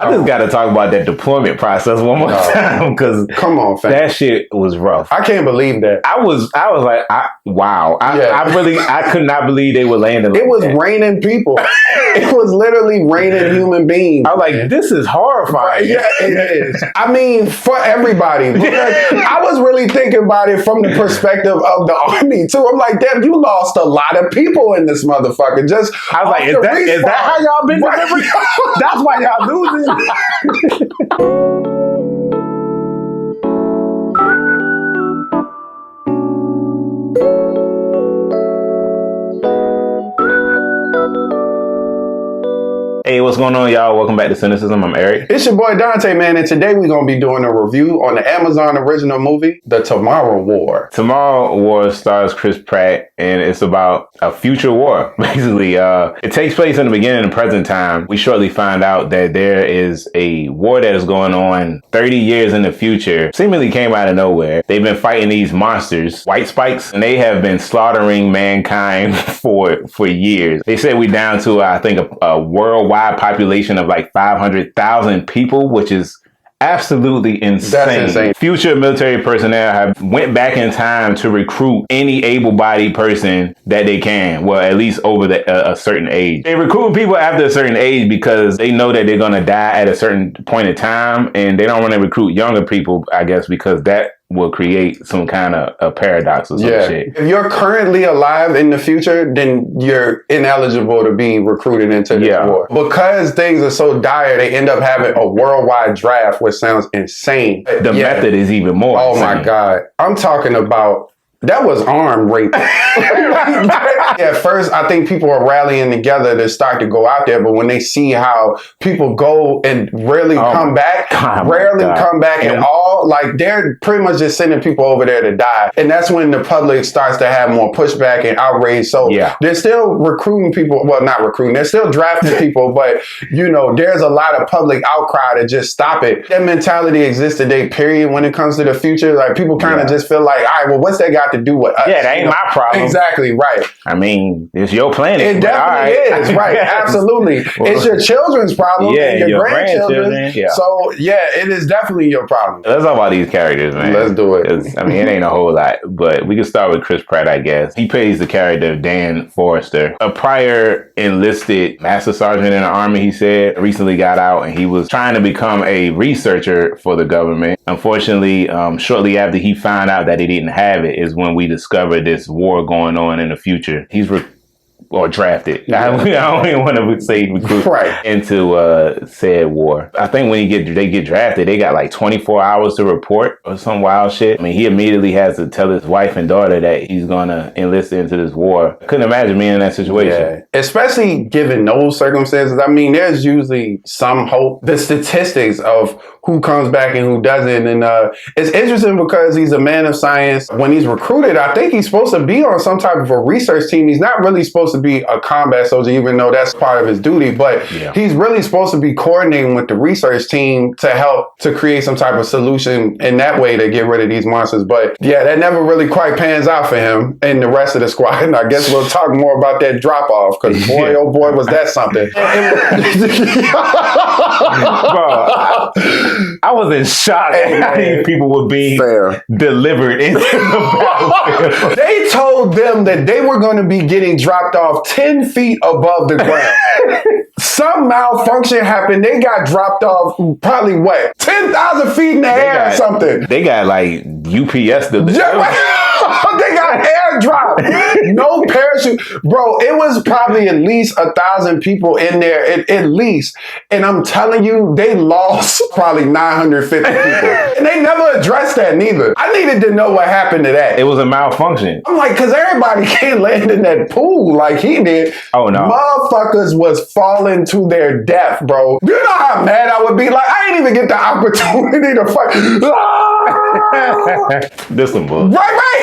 I just got to talk about that deployment process one more time because come on, fam. That shit was rough. I can't believe that. I was like, wow. I could not believe they were landing. It was raining people. It was literally raining human beings. I was like, this is horrifying. Yeah, it is. I mean, for everybody. I was really thinking about it from the perspective of the army too. I'm like, damn, you lost a lot of people in this motherfucker. Just I was like, is that how y'all been delivering? That's why y'all losing. Hey, what's going on, y'all? Welcome back to Cynicism. I'm Eric. It's your boy Dante, man, and today we're going to be doing a review on the Amazon original movie, The Tomorrow War. Tomorrow War stars Chris Pratt, and it's about a future war, basically. It takes place in the beginning of the present time. We shortly find out that there is a war that is going on 30 years in the future. Seemingly came out of nowhere. They've been fighting these monsters, white spikes, and they have been slaughtering mankind for years. They said we're down to, I think, a worldwide population of like 500,000 people, which is absolutely insane. That's insane. Future military personnel have went back in time to recruit any able-bodied person that they can. Well, at least over a certain age. They recruit people after a certain age because they know that they're going to die at a certain point in time, and they don't want to recruit younger people, I guess, because that will create some kind of a paradox or some shit. If you're currently alive in the future, then you're ineligible to be recruited into this war. Because things are so dire, they end up having a worldwide draft, which sounds insane. The method is even more insane. My God. I'm talking about that was armed rape. At first, I think people are rallying together to start to go out there, but when they see how people go and rarely come back at all, like they're pretty much just sending people over there to die. And that's when the public starts to have more pushback and outrage. So they're still recruiting people. Well, not recruiting. They're still drafting people, but you know, there's a lot of public outcry to just stop it. That mentality exists today, period, when it comes to the future. Like people kind of just feel like, all right, well, what's that got to do with us? Yeah, that ain't my problem. Exactly, right. I mean, it's your planet. It definitely is, right. Absolutely. Well, it's your children's problem and your grandchildren. So, it is definitely your problem. Let's talk about these characters, man. Let's do it. I mean, it ain't a whole lot, but we can start with Chris Pratt, I guess. He plays the character of Dan Forrester, a prior enlisted master sergeant in the Army, he said, recently got out, and he was trying to become a researcher for the government. Unfortunately, shortly after he found out that he didn't have it is when we discovered this war going on in the future. He's drafted. I don't even want to say recruit into said war. I think when they get drafted, they got like 24 hours to report or some wild shit. I mean, he immediately has to tell his wife and daughter that he's gonna enlist into this war. I couldn't imagine being in that situation. Yeah. Especially given those circumstances. I mean, there's usually some hope. The statistics of who comes back and who doesn't. And it's interesting because he's a man of science. When he's recruited, I think he's supposed to be on some type of a research team. He's not really supposed to be a combat soldier, even though that's part of his duty. But he's really supposed to be coordinating with the research team to help to create some type of solution in that way to get rid of these monsters. But that never really quite pans out for him and the rest of the squad. And I guess we'll talk more about that drop off because boy, oh boy, was that something. Bro, I was in shock at how these people were being delivered into the battlefield. They told them that they were going to be getting dropped off 10 feet above the ground. Some malfunction happened. They got dropped off probably 10,000 feet in the air or something. They got like UPS delivered. They got airdrop. No parachute. Bro, it was probably at least 1,000 people in there, at least. And I'm telling you, they lost probably 950 people. And they never addressed that neither. I needed to know what happened to that. It was a malfunction. I'm like, because everybody can't land in that pool like he did. Oh, no. Motherfuckers was falling to their death, bro. You know how mad I would be? Like, I didn't even get the opportunity to fight. This one, bull. Right.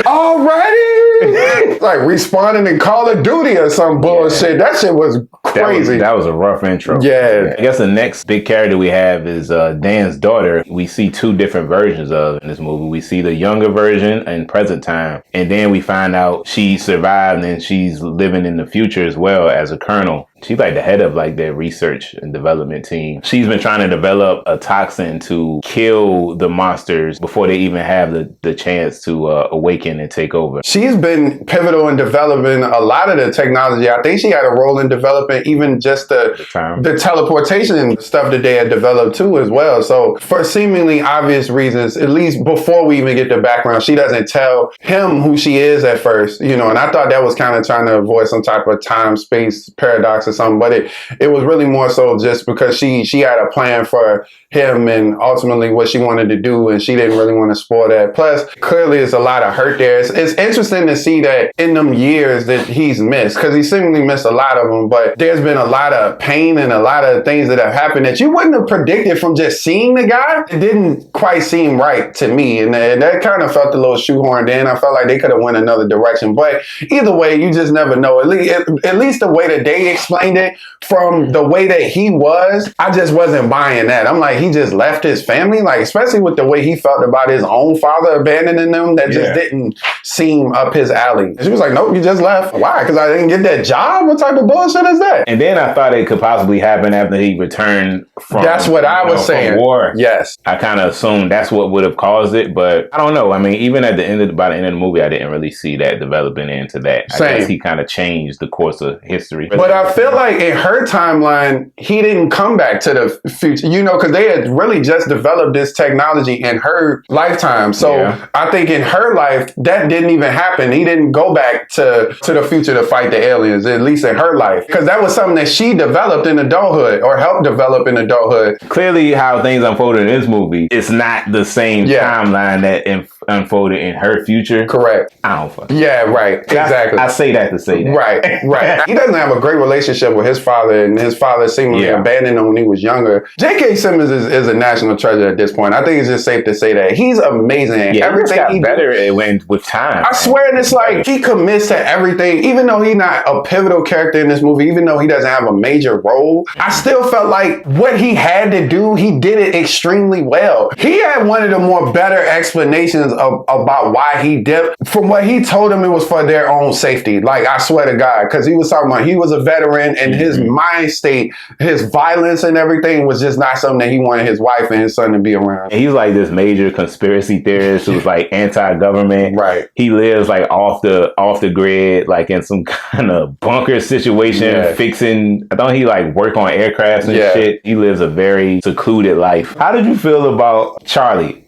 Already? Like responding in Call of Duty or some bullshit. That shit was crazy. That was a rough intro. Yeah. I guess the next big character we have is Dan's daughter. We see two different versions of in this movie. We see the younger version in present time, and then we find out she survived and she's living in the future as well as a colonel. She's like the head of like their research and development team. She's been trying to develop a toxin to kill the monsters before they even have the chance to awaken and take over. She's been pivotal in developing a lot of the technology. I think she had a role in developing even just the teleportation stuff that they had developed too as well. So for seemingly obvious reasons, at least before we even get the background, she doesn't tell him who she is at first, you know, and I thought that was kind of trying to avoid some type of time-space paradox or something, but it was really more so just because she had a plan for him and ultimately what she wanted to do, and she didn't really want to spoil that. Plus, clearly there's a lot of hurt there. It's interesting to see that in them years that he's missed, because he seemingly missed a lot of them, but there's been a lot of pain and a lot of things that have happened that you wouldn't have predicted from just seeing the guy. It didn't quite seem right to me, and that kind of felt a little shoehorned in. I felt like they could have went another direction, but either way, you just never know. At least the way that they explained it, from the way that he was, I just wasn't buying that. I'm like, he just left his family, like, especially with the way he felt about his own father abandoning them, that just didn't seem up his alley. And she was like, nope, you just left. Why? Because I didn't get that job? What type of bullshit is that? And then I thought it could possibly happen after he returned from That's what I was saying. War. Yes. I kind of assumed that's what would have caused it, but I don't know. I mean, even by the end of the movie, I didn't really see that developing into that. Same. I guess he kind of changed the course of history. But I feel like in her timeline, he didn't come back to the future, you know, because they had really just developed this technology in her lifetime. So I think in her life, that didn't even happen. He didn't go back to the future to fight the aliens, at least in her life, because that was something that she developed in adulthood, or helped develop in adulthood. Clearly, how things unfolded in this movie, it's not the same timeline that unfolded in her future. Correct. I don't fuck. Yeah, right. Exactly. I say that to say that. Right. He doesn't have a great relationship with his father, and his father seemingly abandoned him when he was younger. J.K. Simmons is a national treasure at this point. I think it's just safe to say that he's amazing. Yeah, everything he got better with time. I swear, and it's like he commits to everything, even though he's not a pivotal character in this movie, even though he doesn't have a major role. I still felt like what he had to do, he did it extremely well. He had one of the more better explanations about why he dipped. From what he told him, it was for their own safety. Like, I swear to God, because he was talking about he was a veteran, and his mind state, his violence and everything was just not something that he wanted his wife and his son to be around. He's like this major conspiracy theorist who's like anti-government. Right. He lives like off the grid, like in some kind of bunker situation, fixing. I thought he like work on aircrafts and shit. He lives a very secluded life. How did you feel about Charlie?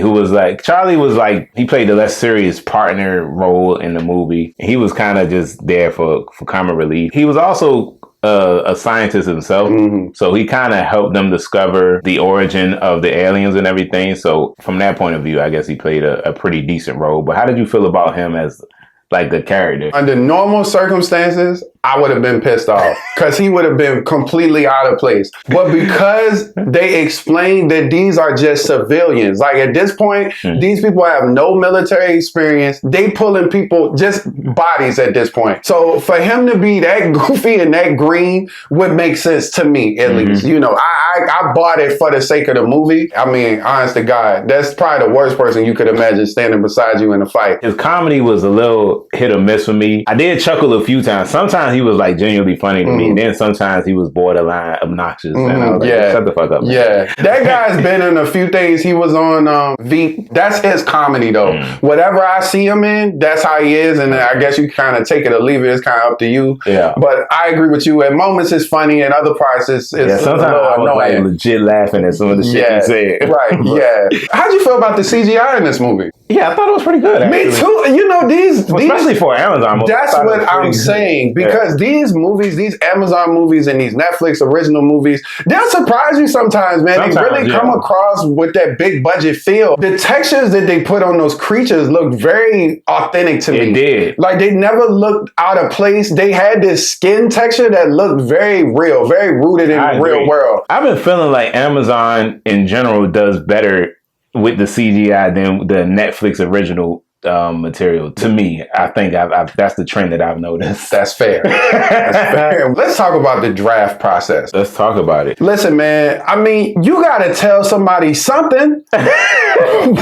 Who was like, he played the less serious partner role in the movie. He was kind of just there for comic relief. He was also a scientist himself, so he kind of helped them discover the origin of the aliens and everything. So from that point of view, I guess he played a pretty decent role. But how did you feel about him as like the character? Under normal circumstances, I would have been pissed off because he would have been completely out of place. But because they explained that these are just civilians, like at this point, these people have no military experience. They pulling people, just bodies at this point. So for him to be that goofy and that green would make sense to me, at least. You know, I bought it for the sake of the movie. I mean, honest to God, that's probably the worst person you could imagine standing beside you in a fight. His comedy was a little hit or miss for me. I did chuckle a few times. Sometimes he was like genuinely funny to me. Then sometimes he was borderline obnoxious. And I was like, shut the fuck up, man. Yeah. That guy's been in a few things. He was on Veep. That's his comedy though. Whatever I see him in, that's how he is. And I guess you kind of take it or leave it. It's kind of up to you. Yeah. But I agree with you. At moments it's funny, and other parts it's sometimes a little I was annoying. like legit laughing at some of the shit he said. Right. Yeah. How'd you feel about the CGI in this movie? Yeah, I thought it was pretty good. Actually. Me too. You know, especially for Amazon movies. That's what I'm saying. Because these movies, these Amazon movies and these Netflix original movies, they'll surprise you sometimes, man. They really come across with that big budget feel. The textures that they put on those creatures looked very authentic to me. It did. Like, they never looked out of place. They had this skin texture that looked very real, very rooted in the real world. I've been feeling like Amazon in general does better with the CGI than the Netflix original material. To me, I think that's the trend that I've noticed. That's fair. That's fair. Let's talk about the draft process. Let's talk about it. Listen, man, I mean, you got to tell somebody something.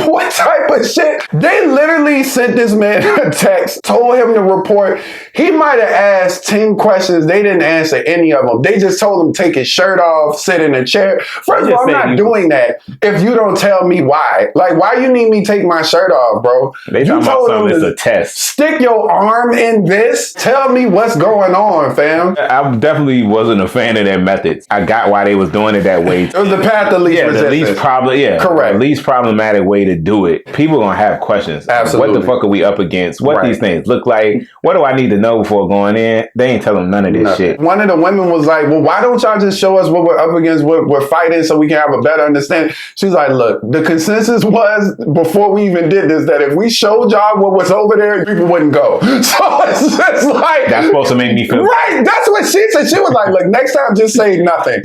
What type of shit? They literally sent this man a text, told him to report. He might have asked 10 questions. They didn't answer any of them. They just told him to take his shirt off, sit in a chair. First of all, I'm not doing that if you don't tell me why. Like, why you need me take my shirt off, bro? They talking about something that's a test. Stick your arm in this. Tell me what's going on, fam. I definitely wasn't a fan of their methods. I got why they was doing it that way. It was the path of least resistance. Correct. The least problematic way to do it. People gonna have questions. Absolutely. What the fuck are we up against? What these things look like? What do I need to know before going in? They ain't telling none of this shit. One of the women was like, well, why don't y'all just show us what we're up against, what we're fighting, so we can have a better understanding? She's like, look, the consensus was before we even did this that if we showed y'all what was over there, people wouldn't go. So it's just like, that's supposed to make me feel right. That's what she said. She was like, look, next time just say nothing.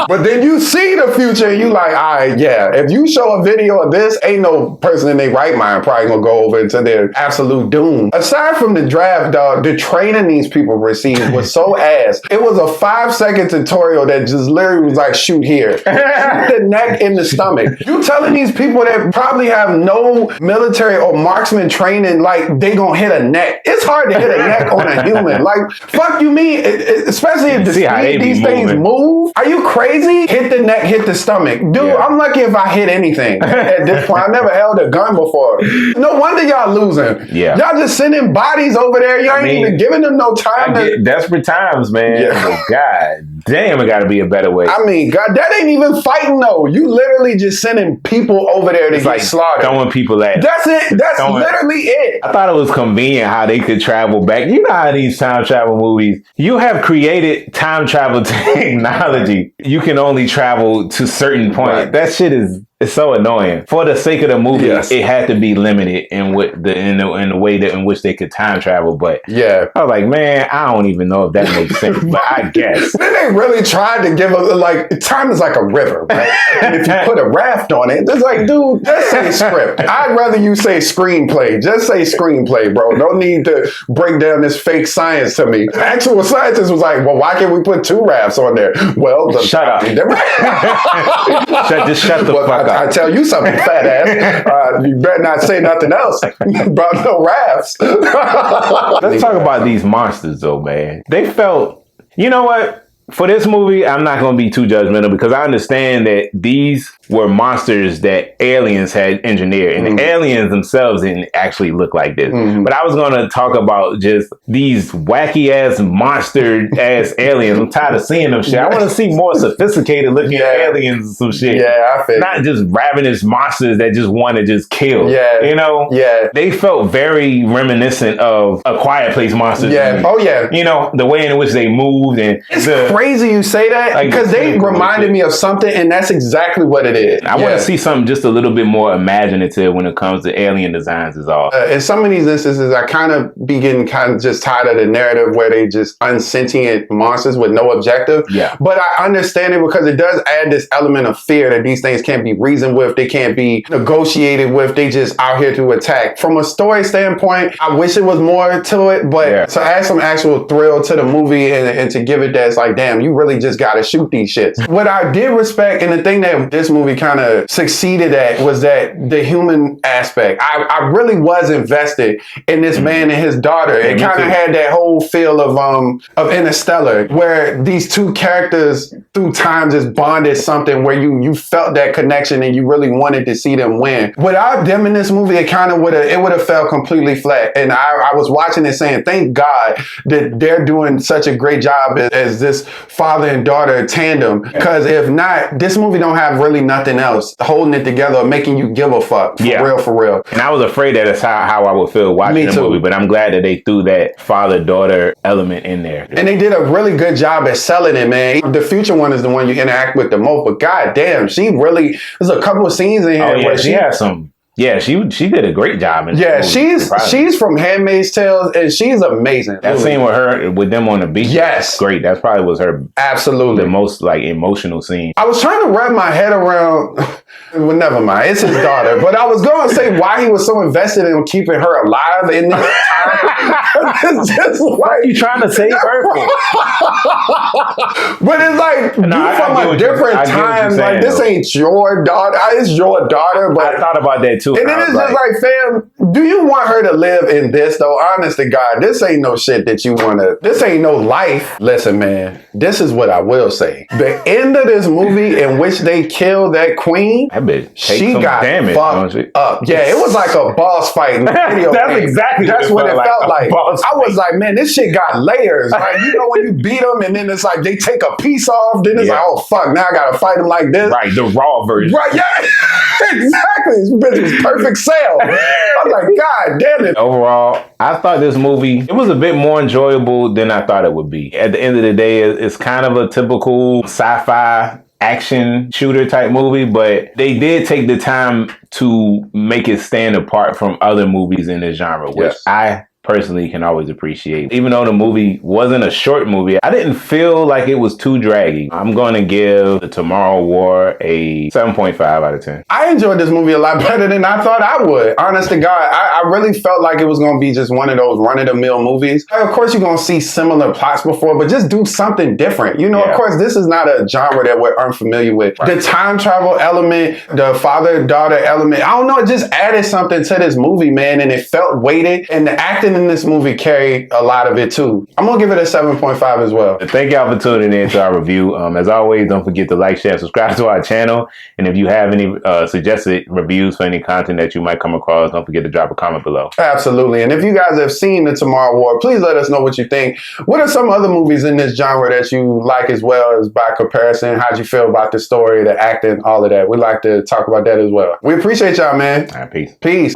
But then you see the future and you like, all right, yeah, if you show a video of this, ain't no person in their right mind probably gonna go over into their absolute doom. Aside from the draft, dog, the training these people received was so ass. It was a 5-second tutorial that just literally was like, shoot here. Shoot the neck in the stomach. You telling these people that probably have no military or marksman training, like they gonna hit a neck. It's hard to hit a neck on a human. Like, fuck you mean? Especially if the speed these things move. Are you crazy? Hit the neck, hit the stomach. Dude, yeah. I'm lucky if I hit anything at this point. I never held a gun before. No wonder y'all losing. Yeah. Y'all just sending bodies over there. Y'all ain't even giving them no time. Desperate times, man. Yeah. Oh, God damn, it gotta be a better way. I mean, God, that ain't even fighting though. You literally just sending people over there to get like slaughtered. Throwing people at. That's it. That's literally it. I thought it was convenient how they could travel back. You know how these time travel movies, you have created time travel technology. You can only travel to certain points. Right. That shit is it's so annoying. For the sake of the movie, it had to be limited in the way that in which they could time travel. But yeah, I was like, man, I don't even know if that makes sense. But I guess then they really tried to give like time is like a river, right? And if you put a raft on it, it's like, dude, just say script. I'd rather you say screenplay. Just say screenplay, bro. No need to break down this fake science to me. The actual scientist was like, well, why can't we put 2 rafts on there? Well, shut up. Shut the fuck up. I tell you something, fat ass. You better not say nothing else about no rafts. Let's talk about these monsters, though, man. They felt, you know what? For this movie, I'm not going to be too judgmental because I understand that these were monsters that aliens had engineered. And the aliens themselves didn't actually look like this. But I was going to talk about just these wacky-ass, monster-ass aliens. I'm tired of seeing them shit. I want to see more sophisticated-looking aliens and some shit. Yeah, I feel not just ravenous monsters that just want to just kill. Yeah. You know? Yeah. They felt very reminiscent of A Quiet Place monsters. Yeah. Oh, yeah. You know, the way in which they moved and crazy you say that because they reminded me of something and that's exactly what it is. I want to see something just a little bit more imaginative when it comes to alien designs is all. In some of these instances, I kind of be getting kind of just tired of the narrative where they just unsentient monsters with no objective. Yeah. But I understand it because it does add this element of fear that these things can't be reasoned with. They can't be negotiated with. They just out here to attack. From a story standpoint, I wish it was more to it, but to add some actual thrill to the movie and to give it that's like, damn, you really just gotta shoot these shits. What I did respect and the thing that this movie kind of succeeded at was that the human aspect. I really was invested in this man and his daughter. It kind of had that whole feel of Interstellar where these two characters through time just bonded something where you felt that connection and you really wanted to see them win. Without them in this movie, it would have felt completely flat. And I was watching it saying, thank God that they're doing such a great job as this father and daughter tandem, because if not, this movie don't have really nothing else holding it together, making you give a fuck for real. And I was afraid that that's how I would feel watching the movie, but I'm glad that they threw that father-daughter element in there. And they did a really good job at selling it, man. The future one is the one you interact with the most, but goddamn, she really, there's a couple of scenes in here where she has some. Yeah, she did a great job. She's from Handmaid's Tale, and she's amazing. That scene with them on the beach, great. That probably was her the most like emotional scene. I was trying to wrap my head around. Well, never mind. It's his daughter, but I was going to say why he was so invested in keeping her alive in this time. It's just Why are like, you trying to save Earth for? but it's like No, you I from get a what different I get what you're time. saying, Like this though. ain't your daughter. It's your daughter, but I thought about that too. and then I it's was just like, fam, do you want her to live in this though? Honest to God, this ain't no shit that you wanna. This ain't no life. Listen, man, this is what I will say. The end of this movie in which they kill that queen, that bitch take she some got damage, don't fucked she? up. Yeah, it was like a boss fight in the video That's game. exactly That's what what it it felt felt like, like. a boss I was fight. like, man, this shit got layers. Like, you know when you beat them and then it's like they take a piece off, then it's Yeah. like, oh fuck, now I gotta fight them like this. Right, the raw version. Right, yeah, exactly. This bitch was perfect sale. I'm like, God damn it. Overall, I thought this movie, it was a bit more enjoyable than I thought it would be. At the end of the day, it's kind of a typical sci-fi action shooter type movie, but they did take the time to make it stand apart from other movies in this genre, which Yes. I personally can always appreciate. Even though the movie wasn't a short movie, I didn't feel like it was too draggy. I'm going to give The Tomorrow War a 7.5 out of 10. I enjoyed this movie a lot better than I thought I would. Honest to God, I really felt like it was going to be just one of those run-of-the-mill movies. Of course, you're going to see similar plots before, but just do something different. You know, Yeah. of course, this is not a genre that we're unfamiliar with. Right. The time travel element, the father-daughter element, I don't know, it just added something to this movie, man, and it felt weighted. And the acting in this movie carried a lot of it, too. I'm going to give it a 7.5 as well. Thank y'all for tuning in to our review. As always, don't forget to like, share, subscribe to our channel. And if you have any suggested reviews for any content that you might come across, don't forget to drop a comment below. Absolutely. And if you guys have seen The Tomorrow War, please let us know what you think. What are some other movies in this genre that you like as well as by comparison? How'd you feel about the story, the acting, all of that? We'd like to talk about that as well. We appreciate y'all, man. All right, peace. Peace.